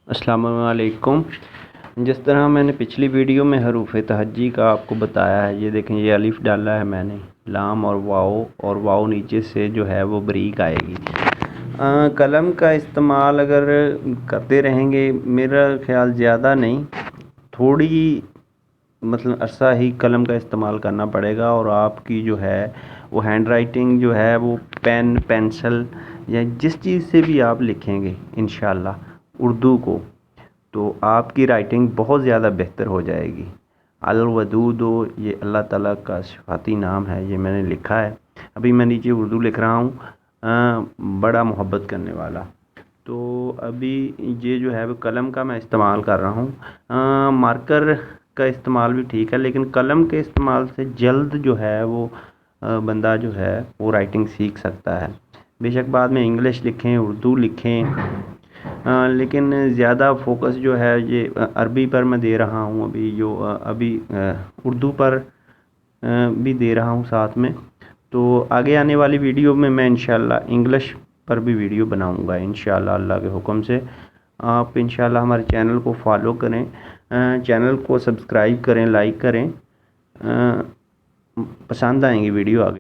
अस्सलाम वालेकुम। जिस तरह मैंने पिछली वीडियो में हरूफ तहज्जी का आपको बताया है, ये देखें, ये अलिफ डाला है मैंने, लाम और वाव नीचे से जो है वो बरीक आएगी। कलम का इस्तेमाल अगर करते रहेंगे, मेरा ख़्याल ज़्यादा नहीं, थोड़ी मतलब अरसा ही कलम का इस्तेमाल करना पड़ेगा और आपकी जो है वो हैंड राइटिंग जो है वो पेन पेंसिल या जिस चीज़ से भी आप लिखेंगे इंशाल्लाह उर्दू को, तो आपकी राइटिंग बहुत ज़्यादा बेहतर हो जाएगी। अल वदूदो, ये अल्लाह ताला का सिफाती नाम है, ये मैंने लिखा है। अभी मैं नीचे उर्दू लिख रहा हूँ, बड़ा मोहब्बत करने वाला। तो अभी ये जो है वो कलम का मैं इस्तेमाल कर रहा हूँ। मार्कर का इस्तेमाल भी ठीक है, लेकिन कलम के इस्तेमाल से जल्द जो है वो बंदा जो है वो राइटिंग सीख सकता है। बेशक बाद में इंग्लिश लिखें, उर्दू लिखें, लेकिन ज़्यादा फोकस जो है ये अरबी पर मैं दे रहा हूँ। अभी जो अभी उर्दू पर भी दे रहा हूँ साथ में। तो आगे आने वाली वीडियो में मैं इंशाल्लाह इंग्लिश पर भी वीडियो बनाऊँगा इंशाल्लाह, अल्लाह के हुक्म से। आप इंशाल्लाह हमारे चैनल को फॉलो करें, चैनल को सब्सक्राइब करें, लाइक करें, पसंद आएंगी वीडियो आगे।